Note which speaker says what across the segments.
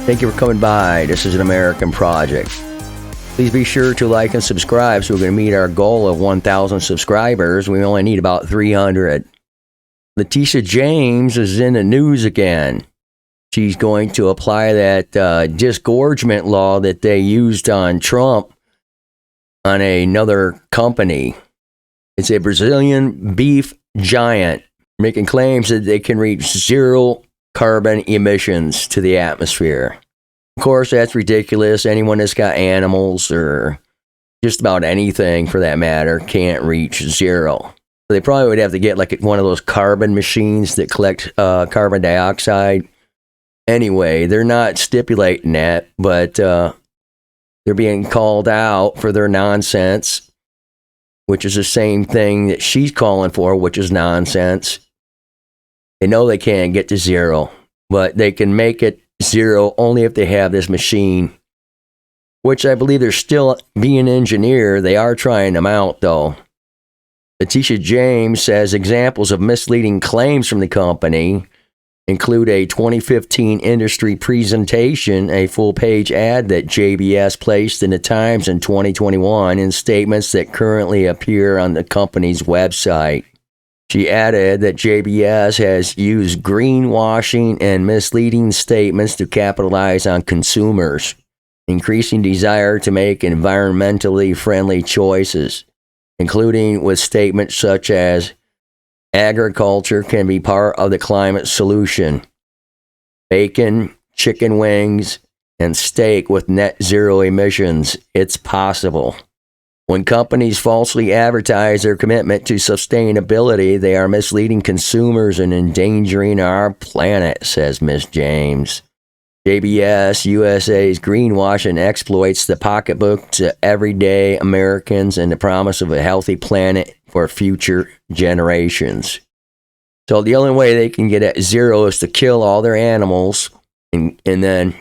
Speaker 1: Thank you for coming by. This is an American project. Please be sure to like and subscribe so we're going to meet our goal of 1,000 subscribers. We only need about 300. Letitia James is in the news again. She's going to apply that disgorgement law that they used on Trump on another company. It's a Brazilian beef giant making claims that they can reach zero carbon emissions to the atmosphere. Of course, that's ridiculous. Anyone that's got animals or just about anything for that matter can't reach zero. They probably would have to get like one of those carbon machines that collect carbon dioxide. Anyway, they're not stipulating that, but they're being called out for their nonsense, which is the same thing that she's calling for, which is nonsense. They know they can't get to zero, but they can make it zero only if they have this machine, which I believe they're still being engineered. They are trying them out, though. Letitia James says examples of misleading claims from the company include a 2015 industry presentation, a full-page ad that JBS placed in the Times in 2021, and statements that currently appear on the company's website. She added that JBS has used greenwashing and misleading statements to capitalize on consumers' increasing desire to make environmentally friendly choices, including with statements such as agriculture can be part of the climate solution, bacon, chicken wings, and steak with net zero emissions. It's possible. When companies falsely advertise their commitment to sustainability, they are misleading consumers and endangering our planet, says Ms. James. JBS USA's greenwashing exploits the pocketbook to everyday Americans and the promise of a healthy planet for future generations. So the only way they can get at zero is to kill all their animals and then,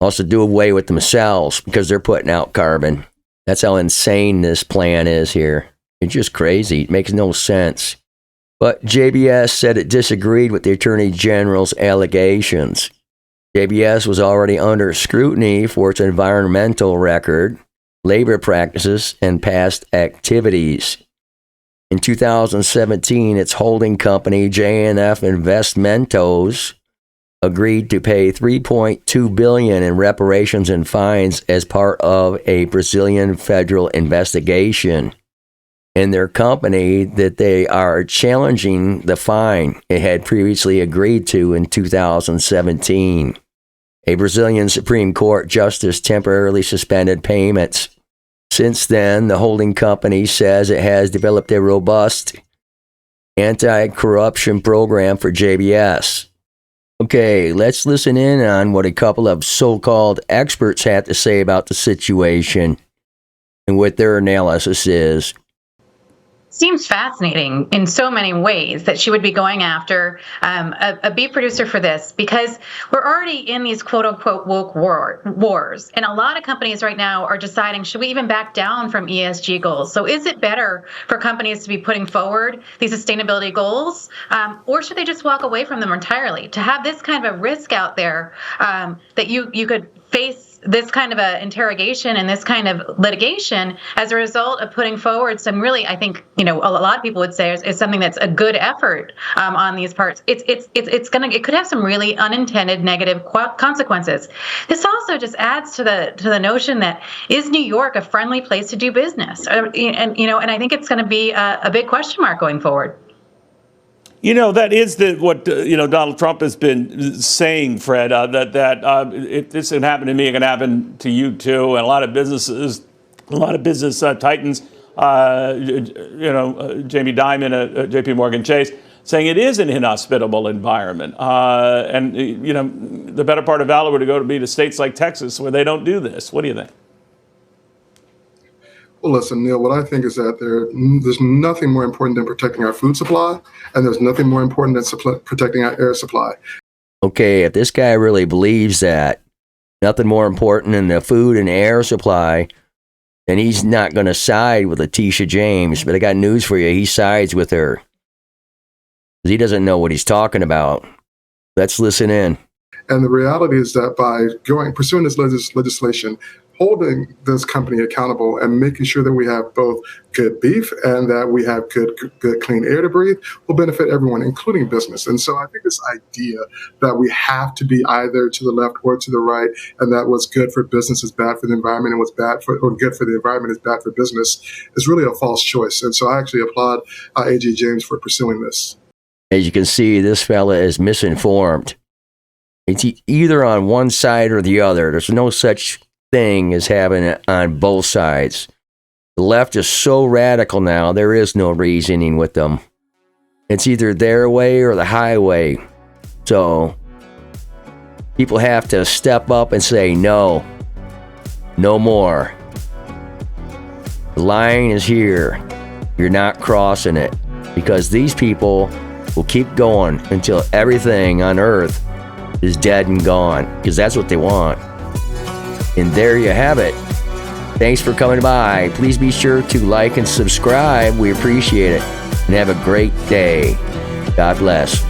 Speaker 1: also do away with themselves because they're putting out carbon. That's how insane this plan is here. It's just crazy. It makes no sense. But JBS said it disagreed with the Attorney General's allegations. JBS was already under scrutiny for its environmental record, labor practices, and past activities. In 2017, its holding company, J&F Investimentos, agreed to pay $3.2 billion in reparations and fines as part of a Brazilian federal investigation. In their company that they are challenging the fine it had previously agreed to in 2017. A Brazilian Supreme Court justice temporarily suspended payments. Since then, the holding company says it has developed a robust anti-corruption program for JBS. Okay, let's listen in on what a couple of so-called experts have to say about the situation and what their analysis is.
Speaker 2: Seems fascinating in so many ways that she would be going after a beef producer for this, because we're already in these quote-unquote woke wars. And a lot of companies right now are deciding, should we even back down from ESG goals? So is it better for companies to be putting forward these sustainability goals, or should they just walk away from them entirely? To have this kind of a risk out there that you could face this kind of a interrogation and this kind of litigation as a result of putting forward some really, I think, a lot of people would say is something that's a good effort on these parts. It could have some really unintended negative consequences. This also just adds to the notion that, is New York a friendly place to do business? And I think it's going to be a big question mark going forward.
Speaker 3: That is what Donald Trump has been saying, Fred, if this can happen to me, it can happen to you too. And a lot of business titans, Jamie Dimon at JP Morgan Chase, saying it is an inhospitable environment. And the better part of valor would go to be to states like Texas where they don't do this. What do you think?
Speaker 4: Well, listen, Neil, what I think is that there's nothing more important than protecting our food supply, and there's nothing more important than protecting our air supply.
Speaker 1: Okay, if this guy really believes that, nothing more important than the food and air supply, then he's not going to side with Letitia James. But I got news for you. He sides with her. He doesn't know what he's talking about. Let's listen in.
Speaker 4: And the reality is that by pursuing this legislation, holding this company accountable and making sure that we have both good beef and that we have good clean air to breathe will benefit everyone, including business. And so I think this idea that we have to be either to the left or to the right, and that what's good for business is bad for the environment, and what's good for the environment is bad for business, is really a false choice. And so I actually applaud A.J. James for pursuing this.
Speaker 1: As you can see, this fella is misinformed. It's either on one side or the other. There's no such thing as having it on both sides. The left is so radical now, there is no reasoning with them. It's either their way or the highway. So people have to step up and say no. No more. The line is here. You're not crossing it. Because these people will keep going until everything on earth is dead and gone. Because that's what they want. And there you have it. Thanks for coming by. Please be sure to like and subscribe. We appreciate it. And have a great day. God bless.